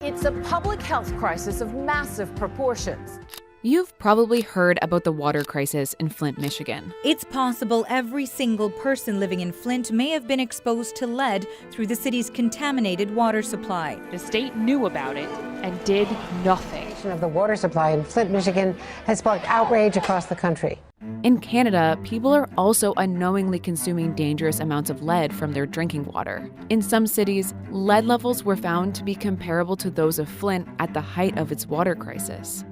It's a public health crisis of massive proportions. You've probably heard about the water crisis in Flint, Michigan. It's possible every single person living in Flint may have been exposed to lead through the city's contaminated water supply. The state knew about it and did nothing. Of the water supply in Flint, Michigan has sparked outrage across the country. In Canada, people are also unknowingly consuming dangerous amounts of lead from their drinking water. In some cities, lead levels were found to be comparable to those of Flint at the height of its water crisis.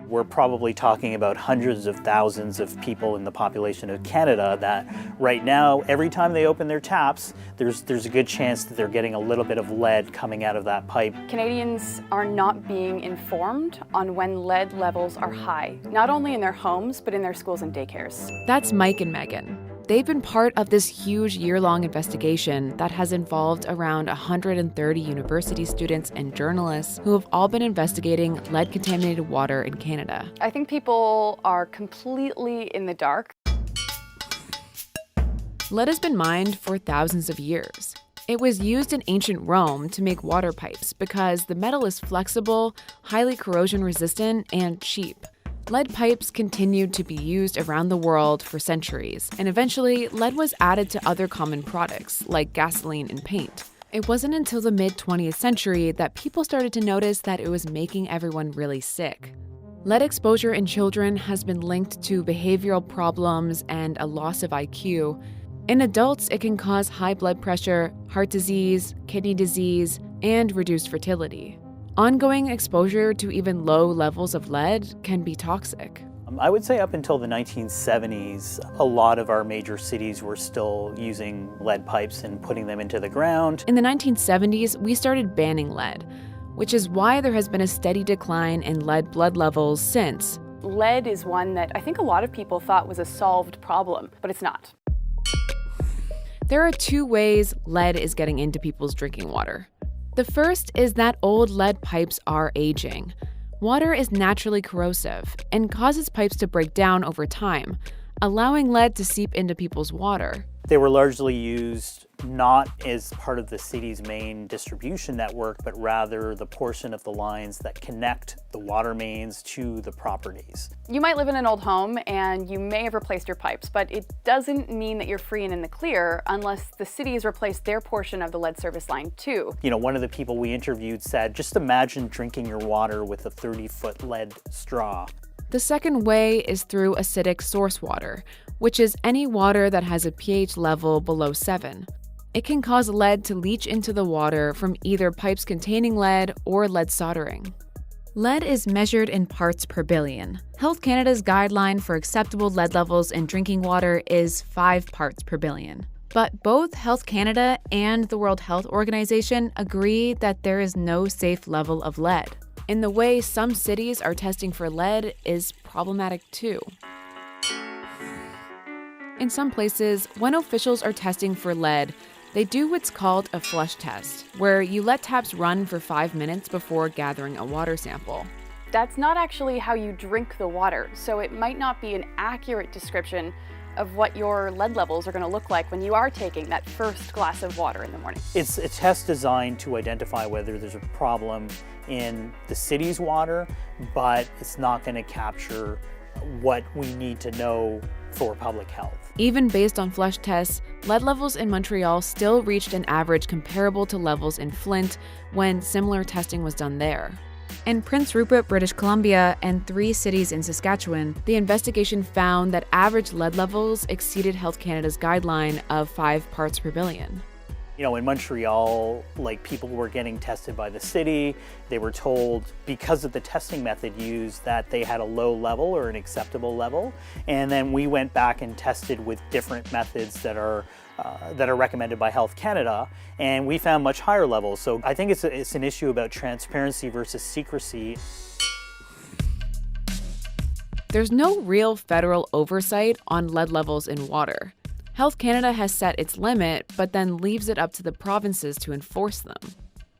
We're probably talking about hundreds of thousands of people in the population of Canada that right now, every time they open their taps, there's a good chance that they're getting a little bit of lead coming out of that pipe. Canadians are not being informed on when lead levels are high, not only in their homes, but in their schools and daycares. That's Mike and Megan. They've been part of this huge year-long investigation that has involved around 130 university students and journalists who have all been investigating lead-contaminated water in Canada. I think people are completely in the dark. Lead has been mined for thousands of years. It was used in ancient Rome to make water pipes because the metal is flexible, highly corrosion-resistant, and cheap. Lead pipes continued to be used around the world for centuries, and eventually lead was added to other common products like gasoline and paint. It wasn't until the mid-20th century that people started to notice that it was making everyone really sick. Lead exposure in children has been linked to behavioral problems and a loss of IQ. In adults, it can cause high blood pressure, heart disease, kidney disease, and reduced fertility. Ongoing exposure to even low levels of lead can be toxic. I would say up until the 1970s, a lot of our major cities were still using lead pipes and putting them into the ground. In the 1970s, we started banning lead, which is why there has been a steady decline in lead blood levels since. Lead is one that I think a lot of people thought was a solved problem, but it's not. There are two ways lead is getting into people's drinking water. The first is that old lead pipes are aging. Water is naturally corrosive and causes pipes to break down over time, allowing lead to seep into people's water. They were largely used not as part of the city's main distribution network, but rather the portion of the lines that connect the water mains to the properties. You might live in an old home and you may have replaced your pipes, but it doesn't mean that you're free and in the clear unless the city has replaced their portion of the lead service line too. You know, one of the people we interviewed said, just imagine drinking your water with a 30-foot lead straw. The second way is through acidic source water, which is any water that has a pH level below 7. It can cause lead to leach into the water from either pipes containing lead or lead soldering. Lead is measured in parts per billion. Health Canada's guideline for acceptable lead levels in drinking water is 5 parts per billion. But both Health Canada and the World Health Organization agree that there is no safe level of lead. And the way some cities are testing for lead is problematic too. In some places, when officials are testing for lead, they do what's called a flush test, where you let taps run for 5 minutes before gathering a water sample. That's not actually how you drink the water, so it might not be an accurate description of what your lead levels are going to look like when you are taking that first glass of water in the morning. It's a test designed to identify whether there's a problem in the city's water, but it's not going to capture what we need to know for public health. Even based on flush tests, lead levels in Montreal still reached an average comparable to levels in Flint when similar testing was done there. In Prince Rupert, British Columbia, and 3 cities in Saskatchewan, the investigation found that average lead levels exceeded Health Canada's guideline of 5 parts per billion. You know, in Montreal, people were getting tested by the city. They were told, because of the testing method used, that they had a low level or an acceptable level. And then we went back and tested with different methods that are recommended by Health Canada, and we found much higher levels. So I think it's an issue about transparency versus secrecy. There's no real federal oversight on lead levels in water. Health Canada has set its limit, but then leaves it up to the provinces to enforce them.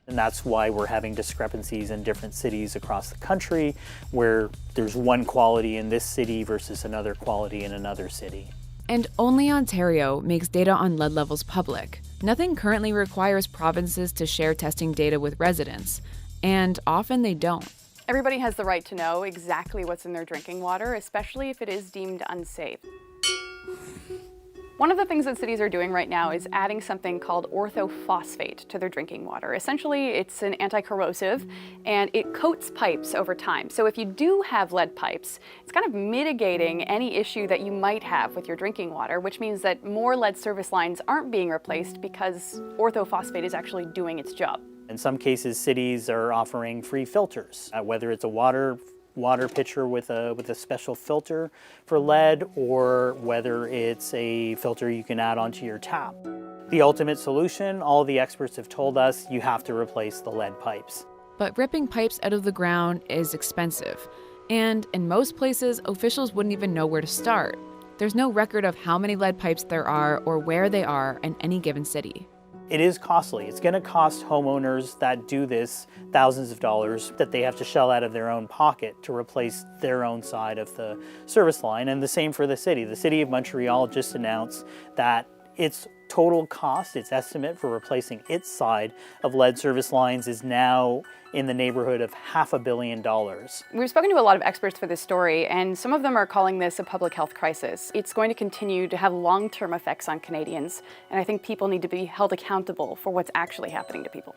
And that's why we're having discrepancies in different cities across the country, where there's one quality in this city versus another quality in another city. And only Ontario makes data on lead levels public. Nothing currently requires provinces to share testing data with residents. and often they don't. Everybody has the right to know exactly what's in their drinking water, especially if it is deemed unsafe. One of the things that cities are doing right now is adding something called orthophosphate to their drinking water. Essentially, it's an anti-corrosive and it coats pipes over time. So if you do have lead pipes, it's kind of mitigating any issue that you might have with your drinking water, which means that more lead service lines aren't being replaced because orthophosphate is actually doing its job. In some cases, cities are offering free filters, whether it's a water pitcher with a special filter for lead, or whether it's a filter you can add onto your tap. The ultimate solution, all the experts have told us, you have to replace the lead pipes. But ripping pipes out of the ground is expensive. And in most places, officials wouldn't even know where to start. There's no record of how many lead pipes there are or where they are in any given city. It is costly. It's going to cost homeowners that do this thousands of dollars that they have to shell out of their own pocket to replace their own side of the service line. And the same for the city. The city of Montreal just announced that its total cost, its estimate for replacing its side of lead service lines is now in the neighborhood of $500 million. We've spoken to a lot of experts for this story, and some of them are calling this a public health crisis. It's going to continue to have long-term effects on Canadians, and I think people need to be held accountable for what's actually happening to people.